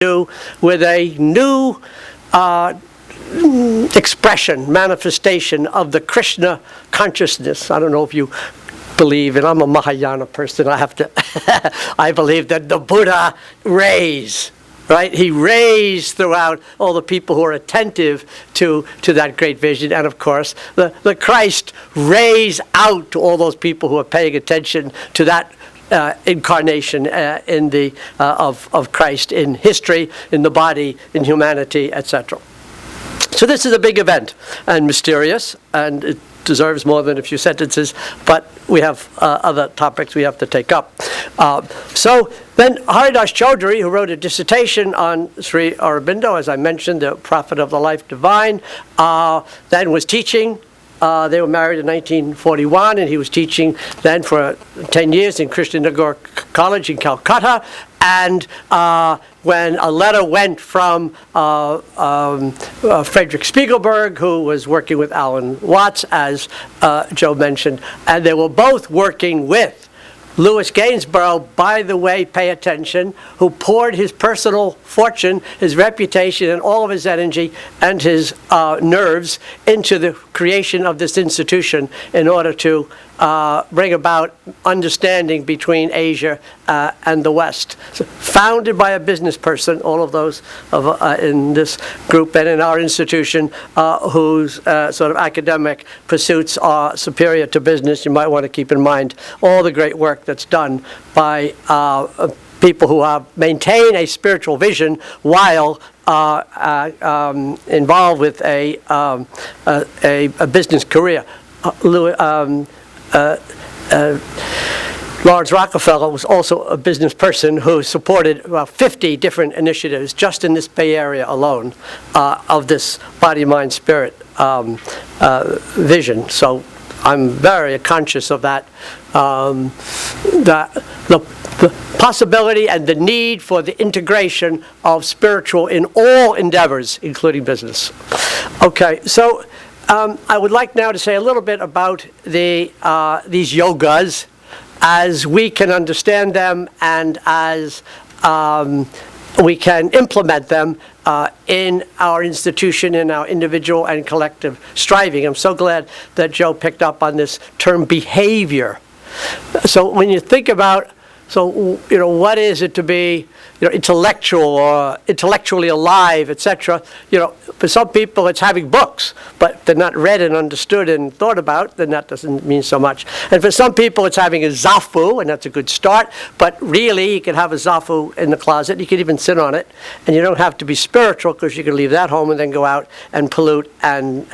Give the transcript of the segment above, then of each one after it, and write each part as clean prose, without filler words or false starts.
do with a new expression, manifestation of the Krishna consciousness. I don't know if you believe, and I'm a Mahayana person, I believe that the Buddha raised, right? He raised throughout all the people who are attentive to that great vision. And of course, the Christ raised out to all those people who are paying attention to that incarnation of Christ in history, in the body, in humanity, etc. So this is a big event and mysterious, and it deserves more than a few sentences, but we have other topics we have to take up. So then Haridas Chaudhuri, who wrote a dissertation on Sri Aurobindo, as I mentioned, the prophet of the life divine, then was teaching. They were married in 1941, and he was teaching then for 10 years in Krishnanagar College in Calcutta. And when a letter went from Frederick Spiegelberg, who was working with Alan Watts, as Joe mentioned, and they were both working with Louis Gainsborough, by the way, pay attention, who poured his personal fortune, his reputation, and all of his energy and his nerves into the creation of this institution in order to bring about understanding between Asia and the West. So, founded by a business person, all of those in this group and in our institution whose sort of academic pursuits are superior to business. You might want to keep in mind all the great work that's done by people who maintain a spiritual vision while involved with a business career. Lawrence Rockefeller was also a business person who supported about 50 different initiatives just in this Bay Area alone of this body, mind, spirit vision. So I'm very conscious of that, the possibility and the need for the integration of spiritual in all endeavors, including business. Okay, so I would like now to say a little bit about these yogas as we can understand them and as we can implement them in our institution, in our individual and collective striving. I'm so glad that Joe picked up on this term behavior. So when you think about, what is it to be, intellectual or intellectually alive, etc. For some people it's having books, but they're not read and understood and thought about, then that doesn't mean so much. And for some people it's having a zafu, and that's a good start, but really you can have a zafu in the closet, you can even sit on it, and you don't have to be spiritual because you can leave that home and then go out and pollute and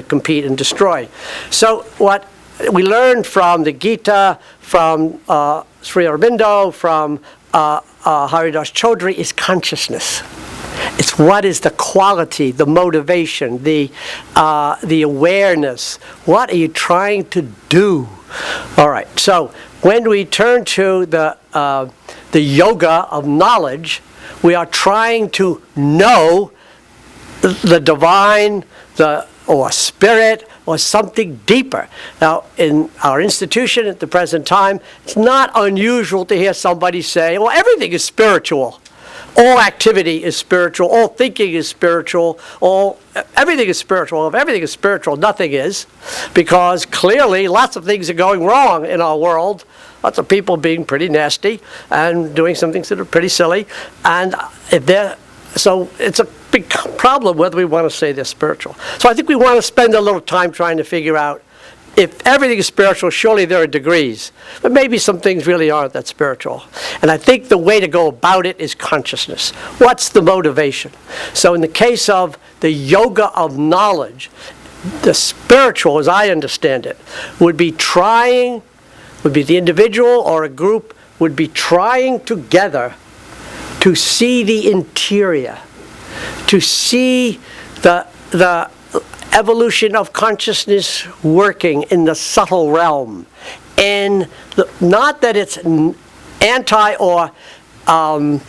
compete and destroy. So what we learned from the Gita, from Sri Aurobindo, from Haridas Chaudhuri is consciousness. It's what is the quality, the motivation, the awareness. What are you trying to do? All right. So when we turn to the yoga of knowledge, we are trying to know the divine, or spirit, or something deeper. Now, in our institution at the present time, it's not unusual to hear somebody say, well, everything is spiritual. All activity is spiritual. All thinking is spiritual. Everything is spiritual. If everything is spiritual, nothing is. Because clearly, lots of things are going wrong in our world. Lots of people being pretty nasty and doing some things that are pretty silly. And so it's a big problem whether we want to say they're spiritual. So I think we want to spend a little time trying to figure out if everything is spiritual, surely there are degrees. But maybe some things really aren't that spiritual. And I think the way to go about it is consciousness. What's the motivation? So in the case of the yoga of knowledge, the spiritual, as I understand it, would be the individual or a group would be trying together to see the interior, to see the evolution of consciousness working in the subtle realm. And not that it's anti or in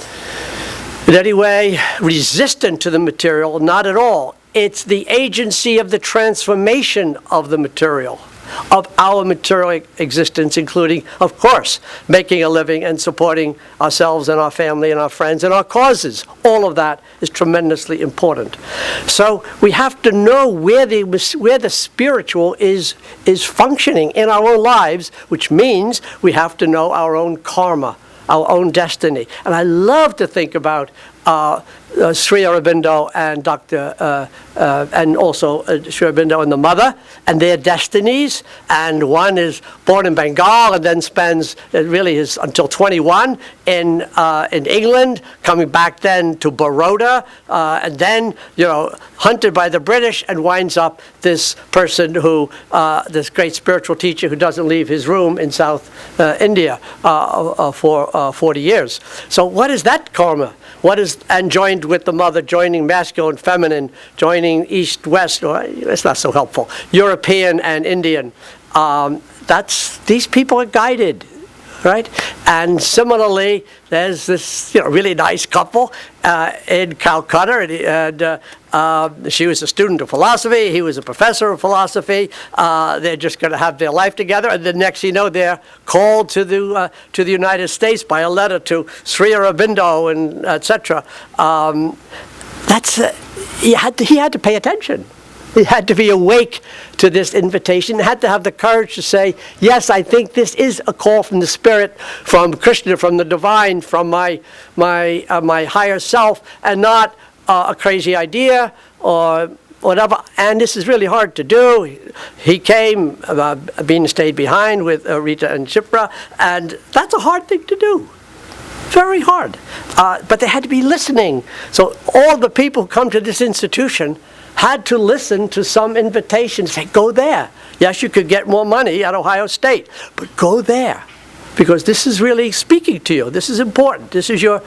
any way resistant to the material, not at all. It's the agency of the transformation of the material. of our material existence, including, of course, making a living and supporting ourselves and our family and our friends and our causes. All of that is tremendously important. So we have to know where the spiritual is functioning in our own lives, which means we have to know our own karma, our own destiny. And I love to think about Sri Aurobindo and and also Sri Aurobindo and the mother and their destinies. And one is born in Bengal and then spends really until 21 in England, coming back then to Baroda, and then hunted by the British and winds up this person who this great spiritual teacher who doesn't leave his room in South India for 40 years. So what is that karma? And joined with the mother, joining masculine, feminine, joining East, West, or it's not so helpful, European and Indian. These people are guided, right? And similarly, there's this really nice couple in Calcutta, and she was a student of philosophy, he was a professor of philosophy. They're just going to have their life together, and the next you know, they're called to the United States by a letter to Sri Aurobindo and etc. He had to pay attention. He had to be awake to this invitation. He had to have the courage to say, yes, I think this is a call from the Spirit, from Krishna, from the divine, from my higher self, and not a crazy idea or whatever. And this is really hard to do. He came, Bean stayed behind with Rita and Shipra, and that's a hard thing to do. Very hard. But they had to be listening. So all the people who come to this institution had to listen to some invitation, say, go there. Yes, you could get more money at Ohio State, but go there. Because this is really speaking to you. This is important. This is your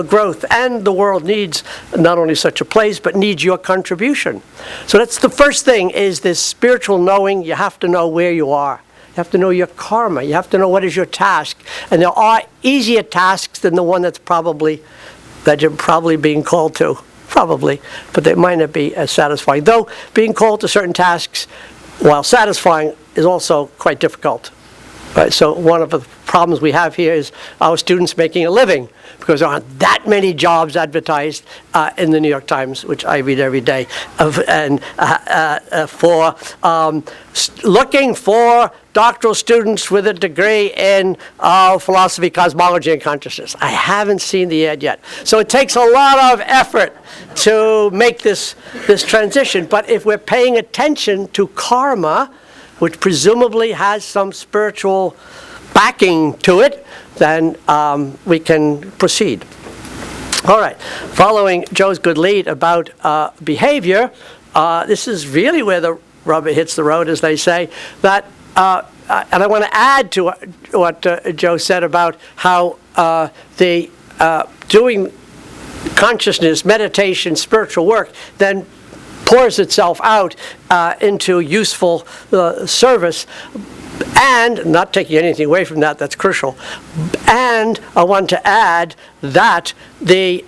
growth. And the world needs not only such a place, but needs your contribution. So that's the first thing, is this spiritual knowing. You have to know where you are. You have to know your karma. You have to know what is your task. And there are easier tasks than the one that you're probably being called to. Probably, but they might not be as satisfying. Though being called to certain tasks, while satisfying, is also quite difficult. Right? So one of the problems we have here is our students making a living, because there aren't that many jobs advertised in the New York Times, which I read every day, for looking for doctoral students with a degree in philosophy, cosmology, and consciousness. I haven't seen the ad yet. So it takes a lot of effort to make this transition. But if we're paying attention to karma, which presumably has some spiritual backing to it, then we can proceed. All right. Following Joe's good lead about behavior, this is really where the rubber hits the road, as they say, that and I want to add to what Joe said about how doing consciousness, meditation, spiritual work then pours itself out into useful service. And, not taking anything away from that, that's crucial. And I want to add that the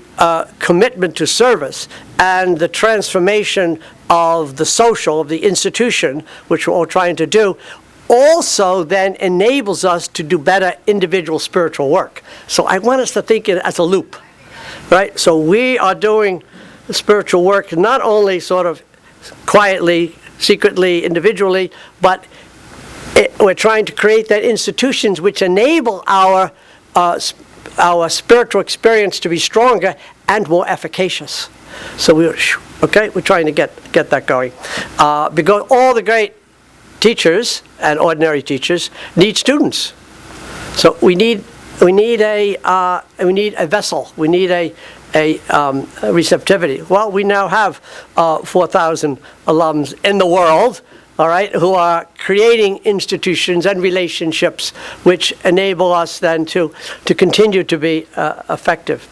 commitment to service and the transformation of the social, of the institution, which we're all trying to do, also then enables us to do better individual spiritual work. So I want us to think it as a loop, right? So we are doing spiritual work not only sort of quietly, secretly, individually, but we're trying to create that institutions which enable our spiritual experience to be stronger and more efficacious. So we're trying to get that going. Because all the great teachers and ordinary teachers need students. So we need a vessel. We need a receptivity. Well, we now have 4,000 alums in the world, all right, who are creating institutions and relationships which enable us then to continue to be effective.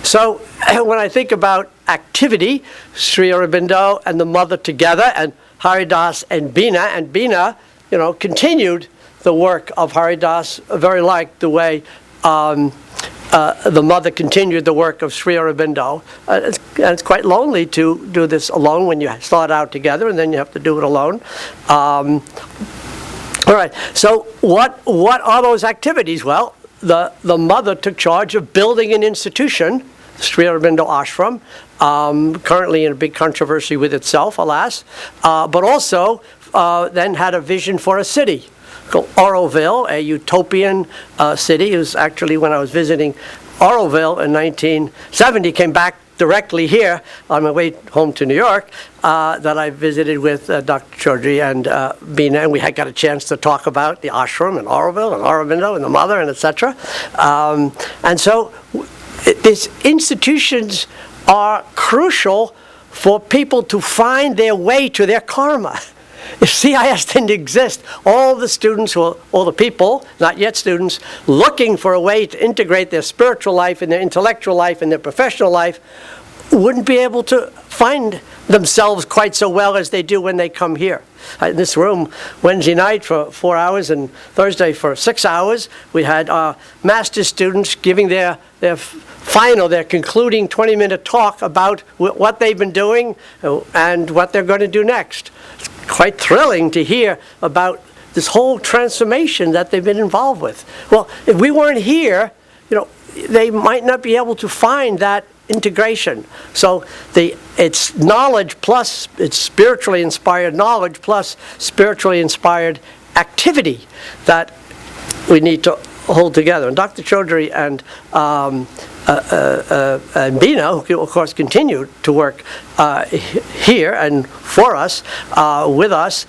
So when I think about activity, Sri Aurobindo and the mother together, and Haridas and Bina, continued the work of Haridas, very like the way the mother continued the work of Sri Aurobindo. It's quite lonely to do this alone when you start out together, and then you have to do it alone. All right. So what are those activities? Well, the mother took charge of building an institution, Sri Aurobindo Ashram, currently in a big controversy with itself, alas, but also then had a vision for a city called Auroville, a utopian city. It was actually when I was visiting Auroville in 1970, came back directly here on my way home to New York, that I visited with Dr. Chaudhry and Bina, and we had got a chance to talk about the ashram and Auroville and Aurobindo and the mother and etc. And so these institutions are crucial for people to find their way to their karma. If CIIS didn't exist, all the students, all the people, not yet students, looking for a way to integrate their spiritual life and their intellectual life and their professional life wouldn't be able to find themselves quite so well as they do when they come here. In this room, Wednesday night for 4 hours and Thursday for 6 hours, we had master's students giving their concluding 20-minute talk about what they've been doing and what they're going to do next. It's quite thrilling to hear about this whole transformation that they've been involved with. Well, if we weren't here, they might not be able to find that integration. So it's knowledge plus, it's spiritually inspired knowledge plus spiritually inspired activity that we need to hold together. And Dr. Chaudhry and Bina, who of course continue to work here and for us, with us,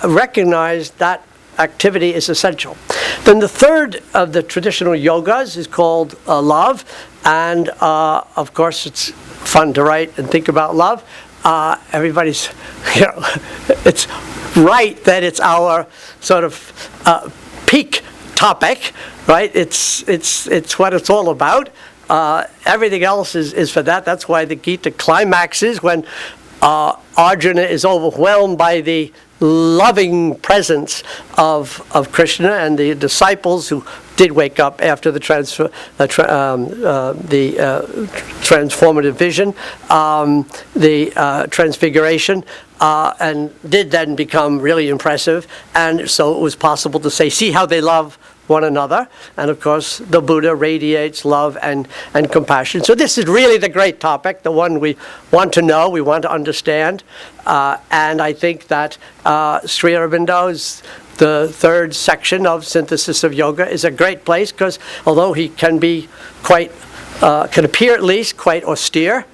recognize that activity is essential. Then the third of the traditional yogas is called love, and of course it's fun to write and think about love. Everybody's, it's right that it's our sort of peak topic, right? It's what it's all about. Everything else is for that. That's why the Gita climaxes when Arjuna is overwhelmed by the loving presence of Krishna and the disciples who did wake up after the transformative vision, the transfiguration, and did then become really impressive. And so it was possible to say, see how they love one another. And of course, the Buddha radiates love and compassion. So this is really the great topic, the one we want to know, we want to understand. And I think that Sri Aurobindo's, the third section of Synthesis of Yoga, is a great place because although he can be quite, can appear at least quite austere,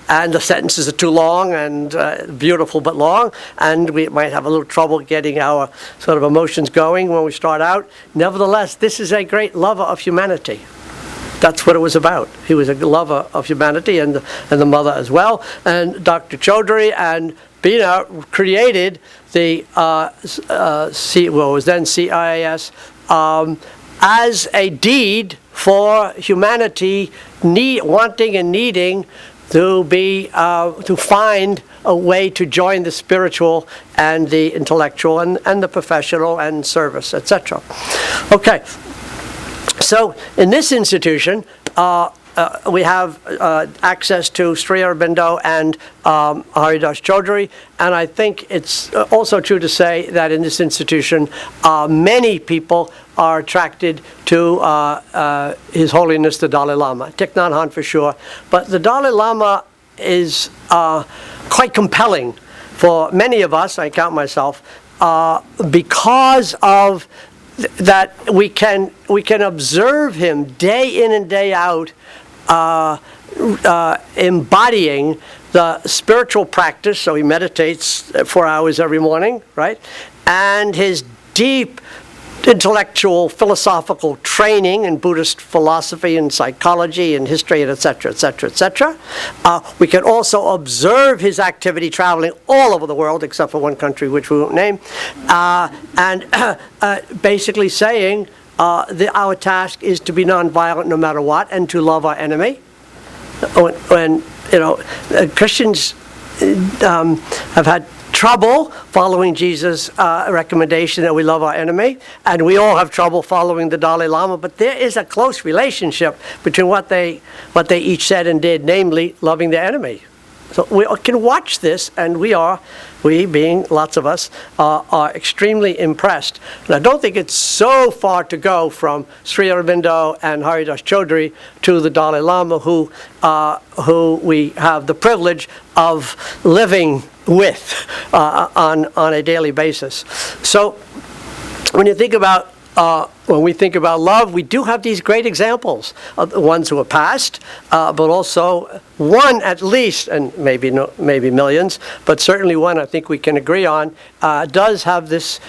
and the sentences are too long and beautiful but long, and we might have a little trouble getting our sort of emotions going when we start out. Nevertheless, this is a great lover of humanity. That's what it was about. He was a lover of humanity and the mother as well. And Dr. Chaudhry and Bina created the what was then CIIS as a deed for humanity wanting and needing to find a way to join the spiritual and the intellectual and the professional and service, etc. Okay, so in this institution, we have access to Sri Aurobindo and Haridas Chaudhry, and I think it's also true to say that in this institution, many people are attracted to His Holiness the Dalai Lama. Thich Nhat Hanh for sure, but the Dalai Lama is quite compelling for many of us, I count myself, because of that we can observe him day in and day out, embodying the spiritual practice. So he meditates 4 hours every morning, right? And his deep intellectual, philosophical training in Buddhist philosophy and psychology and history and etc., etc., etc. We can also observe his activity traveling all over the world, except for one country which we won't name, and basically saying our task is to be nonviolent no matter what and to love our enemy. When Christians have had trouble following Jesus' recommendation that we love our enemy, and we all have trouble following the Dalai Lama, but there is a close relationship between what they each said and did, namely loving their enemy. So we can watch this, and we being lots of us, are extremely impressed. And I don't think it's so far to go from Sri Aurobindo and Haridas Chaudhuri to the Dalai Lama, who we have the privilege of living with on a daily basis. So when you think about when we think about love, we do have these great examples of the ones who are past, but also one at least, and maybe millions, but certainly one I think we can agree on, does have this